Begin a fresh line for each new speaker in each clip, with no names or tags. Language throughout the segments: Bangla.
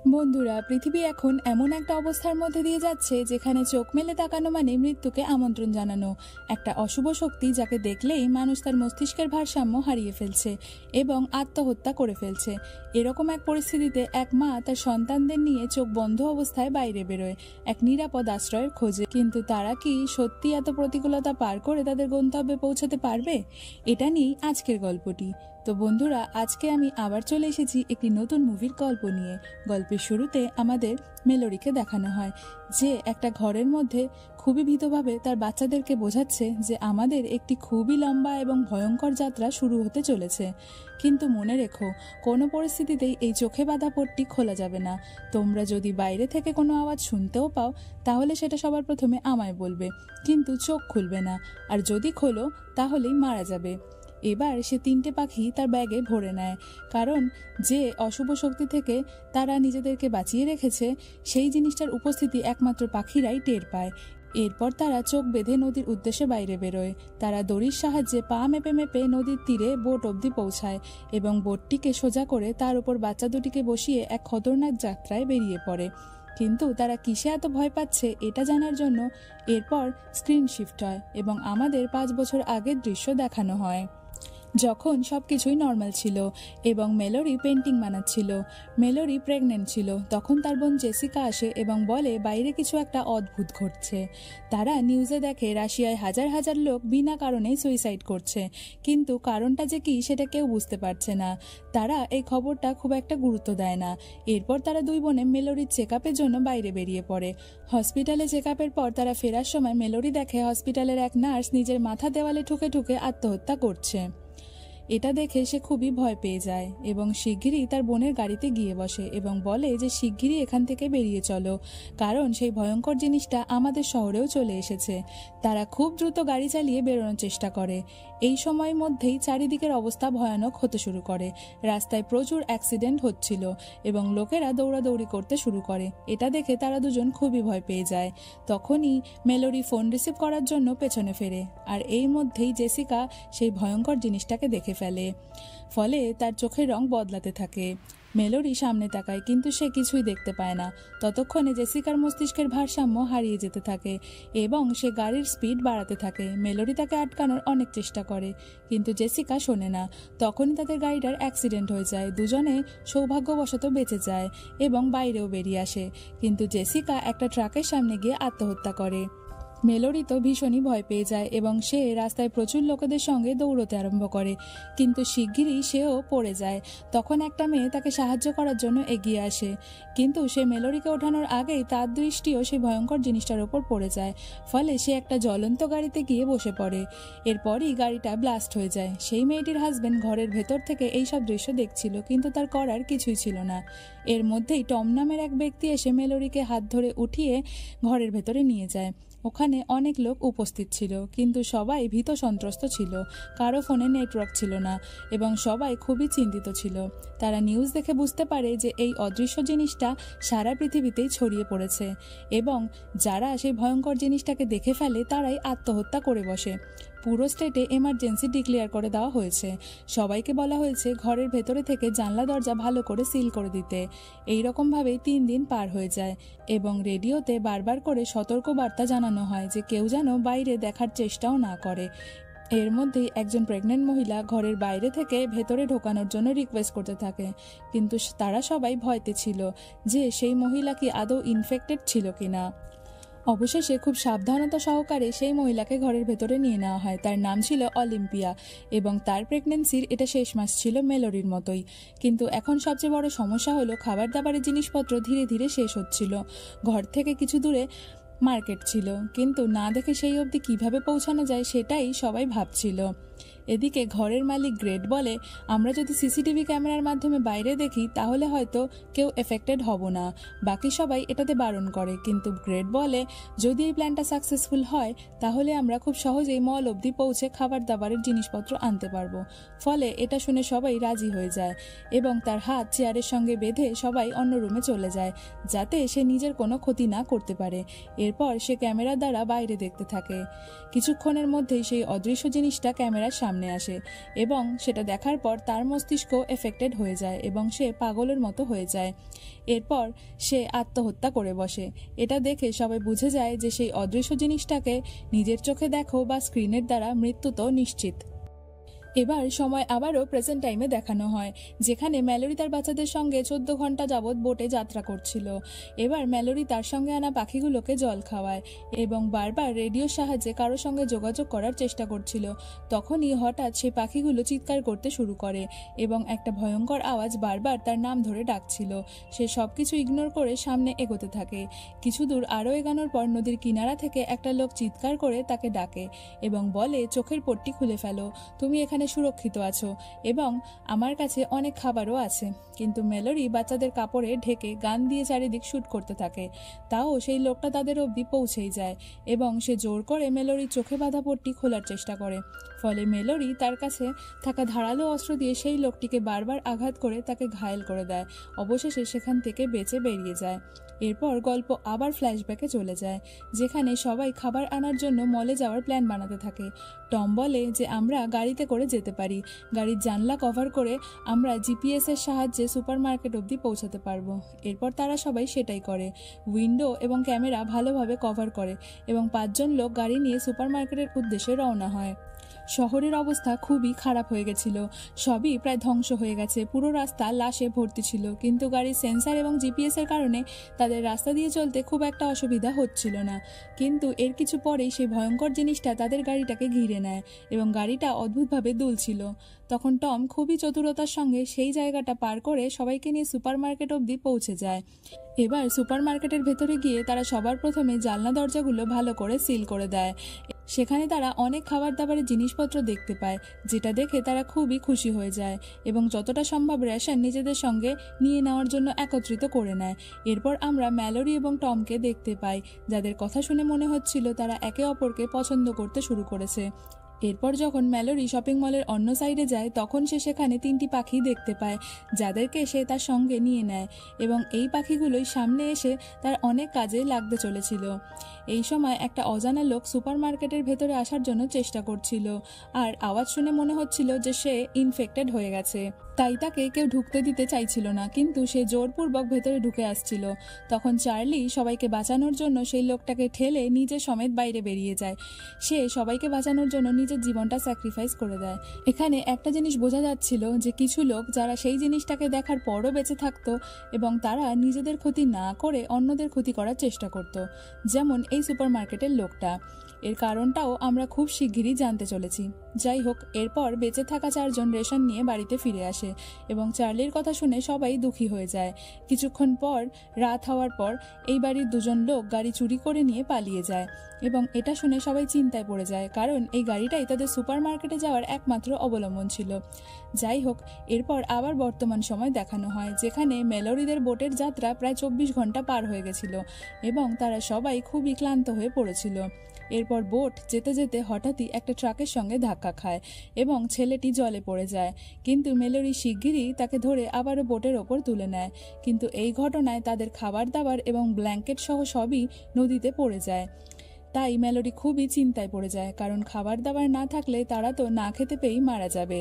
বন্ধুরা, পৃথিবী এখন এমন একটা অবস্থার মধ্যে দিয়ে যাচ্ছে যেখানে চোখ মেলে তাকানো মানে মৃত্যুকে আমন্ত্রণ জানানো। একটা অশুভ শক্তি যাকে দেখলেই মানুষ তার মস্তিষ্কের ভারসাম্য হারিয়ে ফেলছে এবং আত্মহত্যা করে ফেলছে। এরকম এক পরিস্থিতিতে এক মা তার সন্তানদের নিয়ে চোখ বন্ধ অবস্থায় বাইরে বেরোয় এক নিরাপদ আশ্রয়ের খোঁজে। কিন্তু তারা কি সত্যি এত প্রতিকূলতা পার করে তাদের গন্তব্যে পৌঁছাতে পারবে? এটা নিয়েই আজকের গল্পটি। তো বন্ধুরা, আজকে আমি আবার চলে এসেছি একটি নতুন মুভির গল্প নিয়ে। গল্পের শুরুতে আমাদের মেলোরিকে দেখানো হয় যে একটা ঘরের মধ্যে খুবই ভীতভাবে তার বাচ্চাদেরকে বোঝাচ্ছে যে আমাদের একটি খুবই লম্বা এবং ভয়ঙ্কর যাত্রা শুরু হতে চলেছে। কিন্তু মনে রেখো, কোনো পরিস্থিতিতেই এই চোখে বাঁধা পট্টি খোলা যাবে না। তোমরা যদি বাইরে থেকে কোনো আওয়াজ শুনতেও পাও তাহলে সেটা সবার প্রথমে আমায় বলবে, কিন্তু চোখ খুলবে না। আর যদি খোলো তাহলেই মারা যাবে। এবার সে 3টে পাখি তার ব্যাগে ভরে নেয়, কারণ যে অশুভ শক্তি থেকে তারা নিজেদেরকে বাঁচিয়ে রেখেছে সেই জিনিসটার উপস্থিতি একমাত্র পাখিরাই টের পায়। এরপর তারা চোখ বেঁধে নদীর উদ্দেশ্যে বাইরে বেরোয়। তারা দড়ির সাহায্যে পা মেপে মেপে নদীর তীরে বোট অবধি পৌঁছায় এবং বোটটিকে সোজা করে তার উপর বাচ্চা দুটিকে বসিয়ে এক খতরনাক যাত্রায় বেরিয়ে পড়ে। কিন্তু তারা কিসে এত ভয় পাচ্ছে এটা জানার জন্য এরপর স্ক্রিন শিফট হয় এবং আমাদের 5 বছর আগের দৃশ্য দেখানো হয়, যখন সবকিছুই নর্মাল ছিল এবং মেলোরি পেন্টিং বানাচ্ছিল। মেলোরি প্রেগনেন্ট ছিল। তখন তার বোন জেসিকা আসে এবং বলে বাইরে কিছু একটা অদ্ভুত ঘটছে। তারা নিউজে দেখে রাশিয়ায় হাজার হাজার লোক বিনা কারণেই সুইসাইড করছে, কিন্তু কারণটা যে কি সেটা কেউ বুঝতে পারছে না। তারা এই খবরটা খুব একটা গুরুত্ব দেয় না। এরপর তারা দুই বোনে মেলোরির চেকআপের জন্য বাইরে বেরিয়ে পড়ে। হসপিটালে চেকআপের পর তারা ফেরার সময় মেলোরি দেখে হসপিটালের এক নার্স নিজের মাথা দেওয়ালে ঠুকে ঠুকে আত্মহত্যা করছে। এটা দেখে সে খুবই ভয় পেয়ে যায় এবং শিগগিরই তার বোনের গাড়িতে গিয়ে বসে এবং বলে যে শিগগিরই এখান থেকে বেরিয়ে চলো, কারণ সেই ভয়ঙ্কর জিনিসটা আমাদের শহরেও চলে এসেছে। তারা খুব দ্রুত গাড়ি চালিয়ে বেরোনোর চেষ্টা করে। এই সময়ের মধ্যেই চারিদিকের অবস্থা ভয়ানক হতে শুরু করে। রাস্তায় প্রচুর অ্যাক্সিডেন্ট হচ্ছিল এবং লোকেরা দৌড়াদৌড়ি করতে শুরু করে। এটা দেখে তারা দুজন খুবই ভয় পেয়ে যায়। তখনই মেলোরি ফোন রিসিভ করার জন্য পেছনে ফেরে, আর এই মধ্যেই জেসিকা সেই ভয়ঙ্কর জিনিসটাকে দেখে ফেলে। ফলে তার চোখের রং বদলাতে থাকে। মেলোরি সামনে তাকায়, কিন্তু সে কিছুই দেখতে পায় না। ততক্ষণে জেসিকার মস্তিষ্কের ভারসাম্য হারিয়ে যেতে থাকে এবং সে গাড়ির স্পিড বাড়াতে থাকে। মেলোরি তাকে আটকানোর অনেক চেষ্টা করে, কিন্তু জেসিকা শোনে না। তখনই তাদের গাড়িটার অ্যাক্সিডেন্ট হয়ে যায়। দুজনে সৌভাগ্যবশত বেঁচে যায় এবং বাইরেও বেরিয়ে আসে, কিন্তু জেসিকা একটা ট্রাকের সামনে গিয়ে আত্মহত্যা করে। মেলোরি তো ভীষণই ভয় পেয়ে যায় এবং সে রাস্তায় প্রচুর লোকেদের সঙ্গে দৌড়তে আরম্ভ করে, কিন্তু শিগগিরই সেও পড়ে যায়। তখন একটা মেয়ে তাকে সাহায্য করার জন্য এগিয়ে আসে, কিন্তু সে মেলোরিকে ওঠানোর আগেই তার দৃষ্টিও সেই ভয়ঙ্কর জিনিসটার ওপর পড়ে যায়। ফলে সে একটা জ্বলন্ত গাড়িতে গিয়ে বসে পড়ে। এরপরই গাড়িটা ব্লাস্ট হয়ে যায়। সেই মেয়েটির হাজবেন্ড ঘরের ভেতর থেকে এইসব দৃশ্য দেখছিল, কিন্তু তার করার কিছুই ছিল না। এর মধ্যেই টম নামের এক ব্যক্তি এসে মেলোরিকে হাত ধরে উঠিয়ে ঘরের ভেতরে নিয়ে যায়। ওখানে অনেক লোক উপস্থিত ছিল, কিন্তু সবাই ভীত সন্ত্রস্ত ছিল। কারো ফোনে নেটওয়ার্ক ছিল না এবং সবাই খুবই চিন্তিত ছিল। তারা নিউজ দেখে বুঝতে পারে যে এই অদৃশ্য জিনিসটা সারা পৃথিবীতেই ছড়িয়ে পড়েছে এবং যারা সেই ভয়ঙ্কর জিনিসটাকে দেখে ফেলে তারাই আত্মহত্যা করে বসে। পুরো স্টেটে এমার্জেন্সি ডিক্লেয়ার করে দেওয়া হয়েছে। সবাইকে বলা হয়েছে ঘরের ভেতরে থেকে জানলা দরজা ভালো করে সিল করে দিতে। এইরকমভাবেই 3 দিন পার হয়ে যায় এবং রেডিওতে বারবার করে সতর্ক বার্তা জানানো হয় যে কেউ যেন বাইরে দেখার চেষ্টাও না করে। এর মধ্যেই একজন প্রেগনেন্ট মহিলা ঘরের বাইরে থেকে ভেতরে ঢোকানোর জন্য রিকোয়েস্ট করতে থাকে, কিন্তু তারা সবাই ভয়তে ছিল যে সেই মহিলা কি আদৌ ইনফেক্টেড ছিল কিনা। অবশেষে খুব সাবধানতা সহকারে সেই মহিলাকে ঘরের ভেতরে নিয়ে নেওয়া হয়। তার নাম ছিল অলিম্পিয়া এবং তার প্রেগনেন্সির এটা শেষ মাস ছিল মেলোরির মতোই। কিন্তু এখন সবচেয়ে বড় সমস্যা হলো খাবার দাবারের জিনিসপত্র ধীরে ধীরে শেষ হচ্ছিল। ঘর থেকে কিছু দূরে মার্কেট ছিল, কিন্তু না দেখে সেই অবধি কিভাবে পৌঁছানো যায় সেটাই সবাই ভাবছিল। এদিকে ঘরের মালিক গ্রেট বলে, আমরা যদি সিসিটিভি ক্যামেরার মাধ্যমে বাইরে দেখি তাহলে হয়তো কেউ এফেক্টেড হব না। বাকি সবাই এটাতে বারণ করে, কিন্তু গ্রেট বলে যদি এই প্ল্যানটা সাকসেসফুল হয় তাহলে আমরা খুব সহজেই মল অবধি পৌঁছে খাবার দাবারের জিনিসপত্র আনতে পারবো। ফলে এটা শুনে সবাই রাজি হয়ে যায় এবং তার হাত চেয়ারের সঙ্গে বেঁধে সবাই অন্য রুমে চলে যায়, যাতে সে নিজের কোনো ক্ষতি না করতে পারে। এরপর সে ক্যামেরার দ্বারা বাইরে দেখতে থাকে। কিছুক্ষণের মধ্যেই সেই অদৃশ্য জিনিসটা ক্যামেরা ক্যামেরার সামনে আসে এবং সেটা দেখার পর তার মস্তিষ্ক এফেক্টেড হয়ে যায় এবং সে পাগলের মতো হয়ে যায়। এরপর সে আত্মহত্যা করে বসে। এটা দেখে সবাই বুঝে যায় যে সেই অদৃশ্য জিনিসটাকে নিজের চোখে দেখো বা স্ক্রিনের দ্বারা মৃত্যু তো নিশ্চিত। এবার সময় আবারও প্রেজেন্ট টাইমে দেখানো হয়, যেখানে ম্যালোরি তার বাচ্চাদের সঙ্গে 14 ঘন্টা যাবৎ বোটে যাত্রা করছিল। এবার ম্যালোরি তার সঙ্গে আনা পাখিগুলোকে জল খাওয়ায় এবং বারবার রেডিওর সাহায্যে কারোর সঙ্গে যোগাযোগ করার চেষ্টা করছিল। তখনই হঠাৎ সেই পাখিগুলো চিৎকার করতে শুরু করে এবং একটা ভয়ঙ্কর আওয়াজ বারবার তার নাম ধরে ডাকছিল। সে সবকিছু ইগনোর করে সামনে এগোতে থাকে। কিছু দূর আরও এগোনোর পর নদীর কিনারা থেকে একটা লোক চিৎকার করে তাকে ডাকে এবং বলে, চোখের পট্টি খুলে ফেলো, তুমি এখানে সুরক্ষিত আছো এবং আমার কাছে অনেক খাবারও আছে। কিন্তু ম্যালোরি বাচ্চাদের কাপড়ে ঢেকে গান দিয়ে চারিদিক শুট করতে থাকে। তাও সেই লোকটা তাদের অবধি পৌঁছেই যায় এবং সে জোর করে ম্যালোরির চোখে বাঁধা পট্টি খোলার চেষ্টা করে। ফলে ম্যালোরি তার কাছে থাকা ধারালো অস্ত্র দিয়ে সেই লোকটিকে বারবার আঘাত করে তাকে ঘায়েল করে দেয়। অবশেষে সেখান থেকে বেঁচে বেরিয়ে যায়। এরপর গল্প আবার ফ্ল্যাশব্যাকে চলে যায়, যেখানে সবাই খাবার আনার জন্য মলে যাওয়ার প্ল্যান বানাতে থাকে। টম বলে যে আমরা গাড়িতে করে যেতে পারি, গাড়ির জানলা কভার করে আমরা জিপিএস এর সাহায্যে সুপারমার্কেট অবধি পৌঁছাতে পারবো। এরপর তারা সবাই সেটাই করে, উইন্ডো এবং ক্যামেরা ভালোভাবে কভার করে এবং 5 জন লোক গাড়ি নিয়ে সুপারমার্কেটের উদ্দেশ্যে রওনা হয়। শহরের অবস্থা খুবই খারাপ হয়ে গেছিল, সবই প্রায় ধ্বংস হয়ে গেছে, পুরো রাস্তা লাশে ভর্তি ছিল। কিন্তু গাড়ির সেন্সার এবং জিপিএস এর কারণে তাদের রাস্তা দিয়ে চলতে খুব একটা অসুবিধা হচ্ছিল না। কিন্তু এর কিছু পরেই সেই ভয়ঙ্কর জিনিসটা তাদের গাড়িটাকে ঘিরে নেয় এবং গাড়িটা অদ্ভুতভাবে দুলছিল। তখন টম খুবই চতুরতার সঙ্গে সেই জায়গাটা পার করে সবাইকে নিয়ে সুপারমার্কেট অবধি পৌঁছে যায়। এবার সুপারমার্কেটের ভেতরে গিয়ে তারা সবার প্রথমে জানলা দরজাগুলো ভালো করে সিল করে দেয়। সেখানে তারা অনেক খাবার দাবারের জিনিসপত্র দেখতে পায়, যেটা দেখে তারা খুবই খুশি হয়ে যায় এবং যতটা সম্ভব রেশন নিজেদের সঙ্গে নিয়ে নেওয়ার জন্য একত্রিত করে নেয়। এরপর আমরা ম্যালোরি এবং টমকে দেখতে পাই, যাদের কথা শুনে মনে হচ্ছিল তারা একে অপরকে পছন্দ করতে শুরু করেছে। এরপর যখন ম্যালোরি শপিং মলের অন্য সাইডে যায়, তখন সে সেখানে 3টি পাখি দেখতে পায়, যাদেরকে সে তার সঙ্গে নিয়ে নেয় এবং এই পাখিগুলোই সামনে এসে তার অনেক কাজে লাগতে চলেছিল। এই সময় একটা অজানা লোক সুপারমার্কেটের ভেতরে আসার জন্য চেষ্টা করছিল আর আওয়াজ শুনে মনে হচ্ছিল যে সে ইনফেক্টেড হয়ে গেছে, তাই তাকে কেউ ঢুকতে দিতে চাইছিল না, কিন্তু সে জোরপূর্বক ভেতরে ঢুকে আসছিল। তখন চার্লি সবাইকে বাঁচানোর জন্য সেই লোকটাকে ঠেলে নিজে সমেত বাইরে বেরিয়ে যায়। সে সবাইকে বাঁচানোর জন্য নিজের জীবনটা স্যাক্রিফাইস করে দেয়। এখানে একটা জিনিস বোঝা যাচ্ছিল যে কিছু লোক যারা সেই জিনিসটাকে দেখার পরও বেঁচে থাকতো এবং তারা নিজেদের ক্ষতি না করে অন্যদের ক্ষতি করার চেষ্টা করত, যেমন এই সুপারমার্কেটের লোকটা। এর কারণটাও আমরা খুব শিগগিরই জানতে চলেছি। যাই হোক, এরপর বেঁচে থাকা 4 জন রেশন নিয়ে বাড়িতে ফিরে আসে এবং চার্লির কথা শুনে সবাই দুঃখী হয়ে যায়। কিছুক্ষণ পর রাত হওয়ার পর এই বাড়ির 2 জন লোক গাড়ি চুরি করে নিয়ে পালিয়ে যায় এবং এটা শুনে সবাই চিন্তায় পড়ে যায়, কারণ এই গাড়িটাই তাদের সুপারমার্কেটে যাওয়ার একমাত্র অবলম্বন ছিল। যাই হোক, এরপর আবার বর্তমান সময় দেখানো হয়, যেখানে ম্যালোরিদের বোটের যাত্রা প্রায় 24 ঘন্টা পার হয়ে গেছিল এবং তারা সবাই খুবই ক্লান্ত হয়ে পড়েছিল। এরপর বোট যেতে যেতে হঠাৎই একটা ট্রাকের সঙ্গে ধাক্কা খায় এবং ছেলেটি জলে পড়ে যায়, কিন্তু ম্যালোরি শিগগিরই তাকে ধরে আবারও বোটের ওপর তুলে নেয়। কিন্তু এই ঘটনায় তাদের খাবার দাবার এবং ব্ল্যাঙ্কেট সহ সবই নদীতে পড়ে যায়। তাই ম্যালোরি খুবই চিন্তায় পড়ে যায়, কারণ খাবার দাবার না থাকলে তারা তো না খেতে পেয়েই মারা যাবে।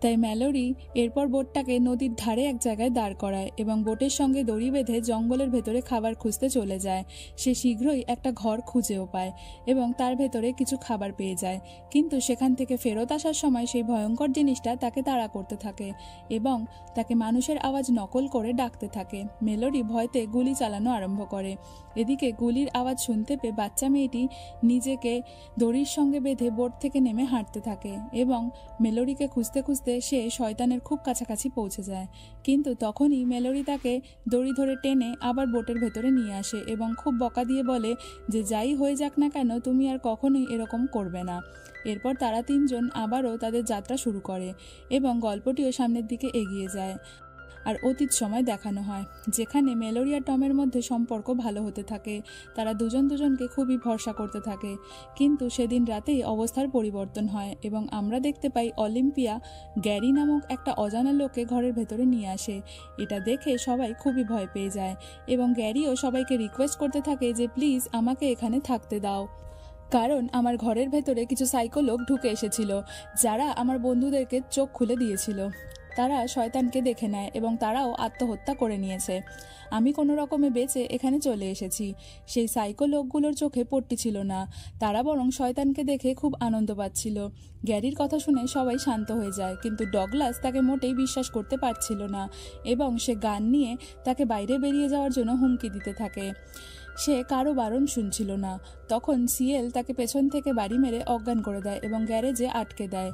তাই ম্যালোরি এরপর বোটটাকে নদীর ধারে এক জায়গায় দাঁড় করায় এবং বোটের সঙ্গে দড়ি বেঁধে জঙ্গলের ভেতরে খাবার খুঁজতে চলে যায়। সে শীঘ্রই একটা ঘর খুঁজেও পায় এবং তার ভেতরে কিছু খাবার পেয়ে যায়, কিন্তু সেখান থেকে ফেরত আসার সময় সেই ভয়ঙ্কর জিনিসটা তাকে তাড়া করতে থাকে এবং তাকে মানুষের আওয়াজ নকল করে ডাকতে থাকে। ম্যালোরি ভয়তে গুলি চালানো আরম্ভ করে। এদিকে গুলির আওয়াজ শুনতে পেয়ে বাচ্চা মেয়েটি নিজেকে দড়ির সঙ্গে বেঁধে বোট থেকে নেমে হাঁটতে থাকে এবং ম্যালোরিকে খুঁজতে খুঁজতে সে শয়তানের খুব কাছাকাছি পৌঁছে যায়। কিন্তু তখনই ম্যালোরি তাকে দড়ি ধরে টেনে আবার বোটের ভেতরে নিয়ে আসে এবং খুব বকা দিয়ে বলে যে যাই হয়ে যাক না কেন, তুমি আর কখনোই এরকম করবে না। এরপর তারা 3 জন আবারও তাদের যাত্রা শুরু করে এবং গল্পটিও সামনের দিকে এগিয়ে যায়। আর অতীত সময় দেখানো হয়, যেখানে ম্যালোরি আর টমের মধ্যে সম্পর্ক ভালো হতে থাকে। তারা দুজন দুজনকে খুবই ভরসা করতে থাকে, কিন্তু সেদিন রাতেই অবস্থার পরিবর্তন হয় এবং আমরা দেখতে পাই অলিম্পিয়া গ্যারি নামক একটা অজানা লোককে ঘরের ভেতরে নিয়ে আসে। এটা দেখে সবাই খুবই ভয় পেয়ে যায় এবং গ্যারিও সবাইকে রিকোয়েস্ট করতে থাকে যে প্লিজ আমাকে এখানে থাকতে দাও। কারণ আমার ঘরের ভেতরে কিছু সাইকো লোক ঢুকে এসেছিল, যারা আমার বন্ধুদেরকে চোখ খুলে দিয়েছিল। তারা শয়তানকে দেখে নেয় এবং তারাও আত্মহত্যা করে নিয়েছে। আমি কোনো রকমে বেঁচে এখানে চলে এসেছি। সেই সাইকো লোকগুলোর চোখে পট্টি ছিল না, তারা বরং শয়তানকে দেখে খুব আনন্দ পাচ্ছিল। গ্যারির কথা শুনে সবাই শান্ত হয়ে যায়, কিন্তু ডগলাস তাকে মোটেই বিশ্বাস করতে পারছিল না এবং সে গান নিয়ে তাকে বাইরে বেরিয়ে যাওয়ার জন্য হুমকি দিতে থাকে। সে কারো বারণ শুনছিল না। তখন সিএল তাকে পেছন থেকে বাড়ি মেরে অজ্ঞান করে দেয় এবং গ্যারেজে আটকে দেয়।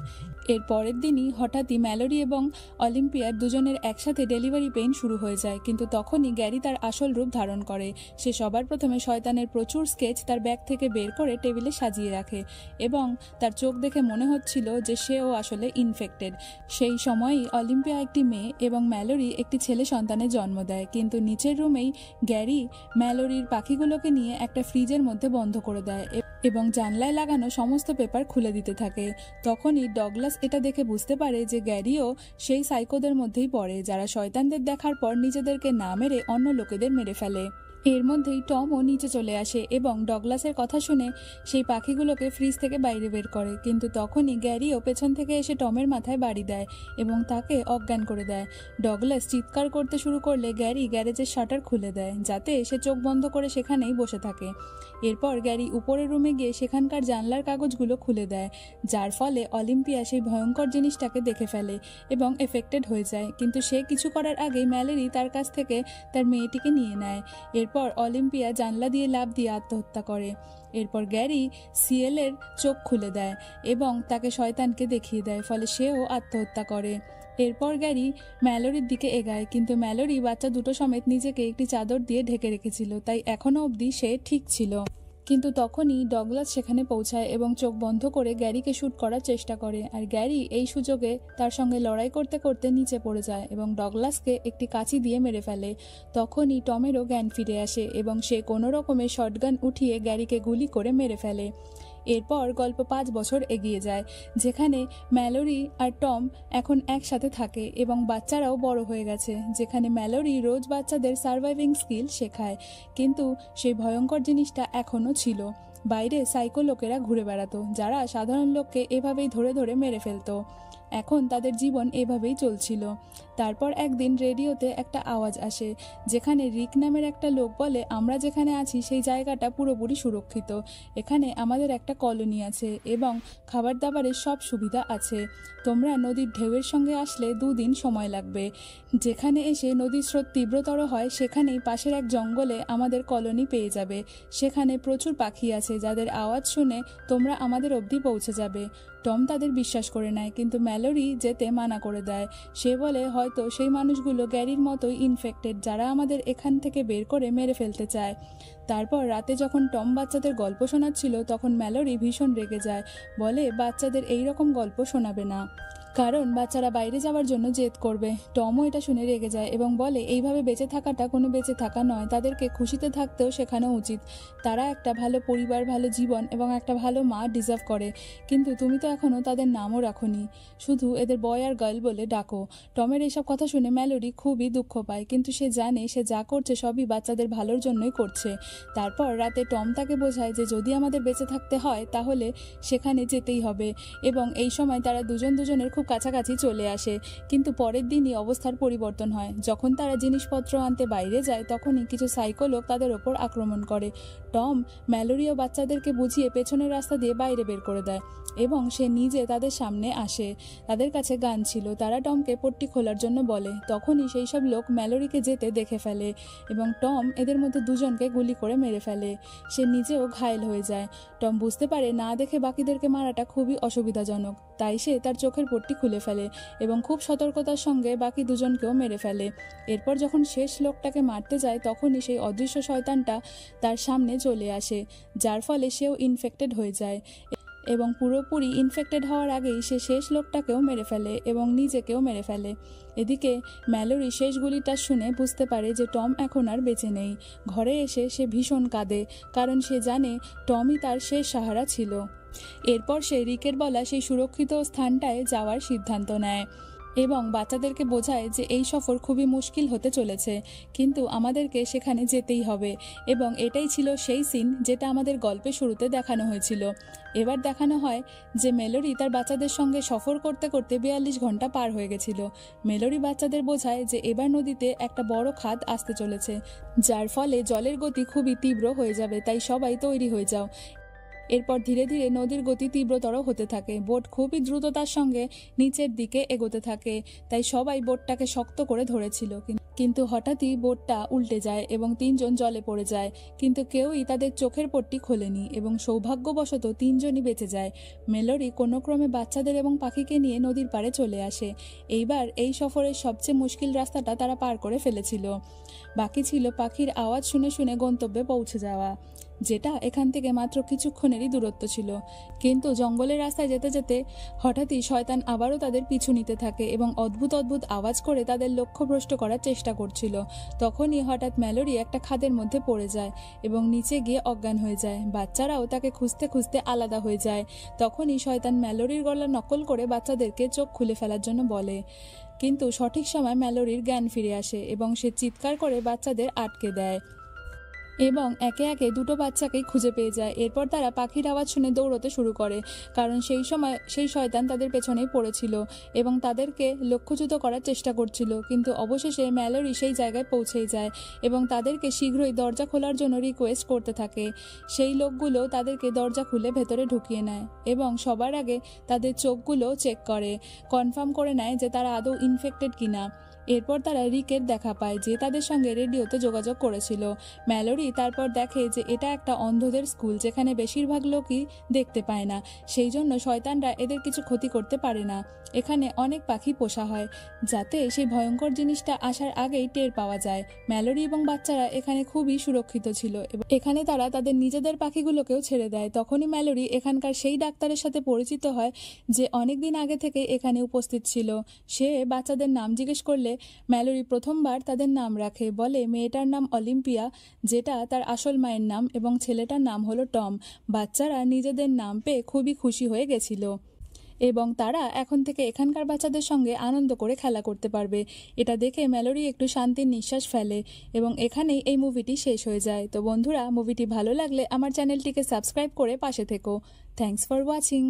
এর পরের দিনই হঠাৎই ম্যালোরি এবং অলিম্পিয়ার দুজনের একসাথে ডেলিভারি পেইন শুরু হয়ে যায়, কিন্তু তখনই গ্যারি তার আসল রূপ ধারণ করে। সে সবার প্রথমে শয়তানের প্রচুর স্কেচ তার ব্যাগ থেকে বের করে টেবিলে সাজিয়ে রাখে এবং তার চোখ দেখে মনে হচ্ছিল যে সেও আসলে ইনফেক্টেড। সেই সময়ই অলিম্পিয়া একটি মেয়ে এবং ম্যালোরি একটি ছেলে সন্তানের জন্ম দেয়, কিন্তু নিচের রুমেই গ্যারি ম্যালোরির পাখিগুলোকে নিয়ে একটা ফ্রিজের মধ্যে বন্ধ করে দেয় এবং জানলায় লাগানো সমস্ত পেপার খুলে দিতে থাকে। তখনই ডগলাস এটা দেখে বুঝতে পারে যে গ্যারিও সেই সাইকোদের মধ্যেই পড়ে, যারা শয়তানদের দেখার পর নিজেদেরকে না মেরে অন্য লোকেদের মেরে ফেলে। এর মধ্যেই টমও নিচে চলে আসে এবং ডগলাসের কথা শুনে সেই পাখিগুলোকে ফ্রিজ থেকে বাইরে বের করে, কিন্তু তখনই গ্যারিও পেছন থেকে এসে টমের মাথায় বাড়ি দেয় এবং তাকে অজ্ঞান করে দেয়। ডগলাস চিৎকার করতে শুরু করলে গ্যারি গ্যারেজের শাটার খুলে দেয়, যাতে সে চোখ বন্ধ করে সেখানেই বসে থাকে। এরপর গ্যারি উপরের রুমে গিয়ে সেখানকার জানলার কাগজগুলো খুলে দেয়, যার ফলে অলিম্পিয়া সেই ভয়ঙ্কর জিনিসটাকে দেখে ফেলে এবং এফেক্টেড হয়ে যায়। কিন্তু সে কিছু করার আগেই ম্যালেরি তার কাছ থেকে তার মেয়েটিকে নিয়ে নেয়। এরপর অলিম্পিয়া জানলা দিয়ে লাফ দিয়ে আত্মহত্যা করে। এরপর গ্যারি সিএলের চোখ খুলে দেয় এবং তাকে শয়তানকে দেখিয়ে দেয়, ফলে সেও আত্মহত্যা করে। এরপর গ্যারি ম্যালোরির দিকে এগায়, কিন্তু ম্যালোরি বাচ্চা দুটো সমেত নিজেকে একটি চাদর দিয়ে ঢেকে রেখেছিল, তাই এখনও অবধি সে ঠিক ছিল। কিন্তু তখনই ডগলাস সেখানে পৌঁছায় এবং চোখ বন্ধ করে গ্যারিকে শ্যুট করার চেষ্টা করে, আর গ্যারি এই সুযোগে তার সঙ্গে লড়াই করতে করতে নিচে পড়ে যায় এবং ডগলাসকে একটি কাঁচি দিয়ে মেরে ফেলে। তখনই টমেরও জ্ঞান ফিরে আসে এবং সে কোনো রকমে শটগান উঠিয়ে গ্যারিকে গুলি করে মেরে ফেলে। এরপর গল্প 5 বছর এগিয়ে যায়, যেখানে ম্যালোরি আর টম এখন একসাথে থাকে এবং বাচ্চারাও বড় হয়ে গেছে, যেখানে ম্যালোরি রোজ বাচ্চাদের সার্ভাইভিং স্কিল শেখায়। কিন্তু সেই ভয়ঙ্কর জিনিসটা এখনও ছিল। বাইরে সাইকো লোকেরা ঘুরে বেড়াতো, যারা সাধারণ লোককে এভাবেই ধরে ধরে মেরে ফেলতো। এখন তাদের জীবন এভাবেই চলছিল। তারপর একদিন রেডিওতে একটা আওয়াজ আসে, যেখানে রিক নামের একটা লোক বলে, আমরা যেখানে আছি সেই জায়গাটা পুরোপুরি সুরক্ষিত। এখানে আমাদের একটা কলোনি আছে এবং খাবার দাবারের সব সুবিধা আছে। তোমরা নদীর ঢেউয়ের সঙ্গে আসলে 2 দিন সময় লাগবে। যেখানে এসে নদীর স্রোত তীব্রতর হয় সেখানেই পাশের এক জঙ্গলে আমাদের কলোনি পেয়ে যাবে। সেখানে প্রচুর পাখি আছে, যাদের আওয়াজ শুনে তোমরা আমাদের অবধি পৌঁছে যাবে। টম তাদের বিশ্বাস করে নেয়, কিন্তু ম্যালোরি যেতে মানা করে দেয়। সে বলে হয়তো সেই মানুষগুলো গ্যারির মতোই ইনফেক্টেড, যারা আমাদের এখান থেকে বের করে মেরে ফেলতে চায়। তারপর রাতে যখন টম বাচ্চাদের গল্প শোনাচ্ছিল, তখন ম্যালোরি ভীষণ রেগে যায়, বলে বাচ্চাদের এই রকম গল্প শোনাবে না, কারণ বাচ্চারা বাইরে যাওয়ার জন্য জেদ করবে। টমও এটা শুনে রেগে যায় এবং বলে এইভাবে বেঁচে থাকাটা কোনো বেঁচে থাকা নয়, তাদেরকে খুশিতে থাকতেও শেখানো উচিত। তারা একটা ভালো পরিবার, ভালো জীবন এবং একটা ভালো মা ডিজার্ভ করে। কিন্তু তুমি তো এখনও তাদের নামও রাখোনি, শুধু এদের বয় আর গার্ল বলে ডাকো। টমের এইসব কথা শুনে ম্যালোরি খুবই দুঃখ পায়, কিন্তু সে জানে সে যা করছে সবই বাচ্চাদের ভালোর জন্যই করছে। তারপর রাতে টম তাকে বোঝায় যে যদি আমাদের বেঁচে থাকতে হয় তাহলে সেখানে যেতেই হবে, এবং এই সময় তারা দুজনের খুব কাছাকাছি চলে আসে। কিন্তু পরের দিনই অবস্থার পরিবর্তন হয়। যখন তারা জিনিসপত্র আনতে বাইরে যায়, তখনই কিছু সাইকো লোক তাদের ওপর আক্রমণ করে। টম ম্যালোরি ও বাচ্চাদেরকে বুঝিয়ে পেছনের রাস্তা দিয়ে বাইরে বের করে দেয় এবং সে নিজে তাদের সামনে আসে। তাদের কাছে গান ছিল। তারা টমকে পট্টি খোলার জন্য বলে। তখনই সেই সব লোক ম্যালোরিকে যেতে দেখে ফেলে এবং টম এদের মধ্যে 2 জনকে গুলি করে মেরে ফেলে। সে নিজেও ঘায়েল হয়ে যায়। টম বুঝতে পারে না দেখে বাকিদেরকে মারাটা খুবই অসুবিধাজনক, তাই সে তার চোখের পট্টি খুলে ফেলে এবং খুব সতর্কতার সঙ্গে বাকি 2 জনকেও মেরে ফেলে। এরপর যখন শেষ লোকটাকে মারতে যায়, তখনই সেই অদৃশ্য শয়তানটা তার সামনে চলে আসে, যার ফলে সেও ইনফেক্টেড হয়ে যায় এবং পুরোপুরি ইনফেক্টেড হওয়ার আগেই সে শেষ লোকটাকেও মেরে ফেলে এবং নিজেকেও মেরে ফেলে। এদিকে ম্যালোরি শেষ গুলিটা শুনে বুঝতে পারে যে টম এখন আর বেঁচে নেই। ঘরে এসে সে ভীষণ কাঁদে, কারণ সে জানে টমই তার শেষ সাহারা ছিল। এরপর সে রিকের বলা সেই সুরক্ষিত স্থানটায় যাওয়ার সিদ্ধান্ত নেয়। এবং বাচ্চাদেরকে বোঝায় যে এই সফর খুবই মুশকিল হতে চলেছে, কিন্তু আমাদেরকে সেখানে যেতেই হবে। এবং এটাই ছিল সেই সিন যেটা আমাদের গল্পের শুরুতে দেখানো হয়েছিল। এবার দেখানো হয় যে মেলোরি তার বাচ্চাদের সঙ্গে সফর করতে করতে 42 ঘন্টা পার হয়ে গেছিল। মেলোরি বাচ্চাদের বোঝায় যে এবার নদীতে একটা বড় খাদ আসতে চলেছে, যার ফলে জলের গতি খুবই তীব্র হয়ে যাবে, তাই সবাই তৈরি হয়ে যাও। এরপর ধীরে ধীরে নদীর গতি তীব্রতর হতে থাকে, বোট খুবই দ্রুততার সঙ্গে নিচের দিকে এগোতে থাকে, তাই সবাই বোটটাকে শক্ত করে ধরেছিল। কিন্তু হঠাৎই বোটটা উল্টে যায় এবং 3 জন জলে পড়ে যায়, কিন্তু কেউই তাদের চোখের পট্টি খোলেনি এবং সৌভাগ্যবশত 3 জনই বেঁচে যায়। মেলোরি কোনো ক্রমে বাচ্চাদের এবং পাখিকে নিয়ে নদীর পাড়ে চলে আসে। এইবার এই সফরের সবচেয়ে মুশকিল রাস্তাটা তারা পার করে ফেলেছিল। বাকি ছিল পাখির আওয়াজ শুনে শুনে গন্তব্যে পৌঁছে যাওয়া, যেটা এখান থেকে মাত্র কিছুক্ষণেরই দূরত্ব ছিল। কিন্তু জঙ্গলের রাস্তায় যেতে যেতে হঠাৎই শয়তান আবারও তাদের পিছু নিতে থাকে এবং অদ্ভুত অদ্ভুত আওয়াজ করে তাদের লক্ষ্যভ্রষ্ট করার চেষ্টা করছিল। তখনই হঠাৎ মেলোরি একটা খাদের মধ্যে পড়ে যায় এবং নিচে গিয়ে অজ্ঞান হয়ে যায়। বাচ্চারাও তাকে খুঁজতে খুঁজতে আলাদা হয়ে যায়। তখনই শয়তান মেলোরির গলা নকল করে বাচ্চাদেরকে চোখ খুলে ফেলার জন্য বলে, কিন্তু সঠিক সময় মেলোরির জ্ঞান ফিরে আসে এবং সে চিৎকার করে বাচ্চাদের আটকে দেয় এবং একে একে 2টো বাচ্চাকেই খুঁজে পেয়ে যায়। এরপর তারা পাখির আওয়াজ শুনে দৌড়তে শুরু করে, কারণ সেই সময় সেই শয়তান তাদের পেছনেই পড়েছিল এবং তাদেরকে লক্ষ্যচ্যুত করার চেষ্টা করছিল। কিন্তু অবশেষে মেলোরি সেই জায়গায় পৌঁছেই যায় এবং তাদেরকে শীঘ্রই দরজা খোলার জন্য রিকোয়েস্ট করতে থাকে। সেই লোকগুলো তাদেরকে দরজা খুলে ভেতরে ঢুকিয়ে নেয় এবং সবার আগে তাদের চোখগুলো চেক করে, কনফার্ম করে নেয় যে তারা আদৌ ইনফেক্টেড কিনা। এরপর তারা রিকের দেখা পায়, যে তাদের সঙ্গে রেডিওতে যোগাযোগ করেছিল। মেলোরি তারপর দেখে যে এটা একটা অন্ধদের স্কুল, যেখানে বেশিরভাগ লোকই দেখতে পায় না, সেই জন্য শয়তানরা এদের কিছু ক্ষতি করতে পারে না। এখানে অনেক পাখি পোষা হয়, যাতে সেই ভয়ঙ্কর জিনিসটা আসার আগেই টের পাওয়া যায়। মেলোরি এবং বাচ্চারা এখানে খুবই সুরক্ষিত ছিল এবং এখানে তারা তাদের নিজেদের পাখিগুলোকেও ছেড়ে দেয়। তখনই মেলোরি এখানকার সেই ডাক্তারের সাথে পরিচিত হয় যে অনেকদিন আগে থেকে এখানে উপস্থিত ছিল। সে বাচ্চাদের নাম জিজ্ঞেস করলে মেলোরি প্রথমবার তাদের নাম রাখে, বলে মেয়েটার নাম অলিম্পিয়া, যেটা তার আসল মায়ের নাম, এবং ছেলেটার নাম হলো টম। বাচ্চারা নিজেদের নাম পেয়ে খুবই খুশি হয়ে গেছিল এবং তারা এখন থেকে এখানকার বাচ্চাদের সঙ্গে আনন্দ করে খেলা করতে পারবে। এটা দেখে মেলোরি একটু শান্তির নিঃশ্বাস ফেলে এবং এখানেই এই মুভিটি শেষ হয়ে যায়। তো বন্ধুরা, মুভিটি ভালো লাগলে আমার চ্যানেলটিকে সাবস্ক্রাইব করে পাশে থেকো। Thanks for watching.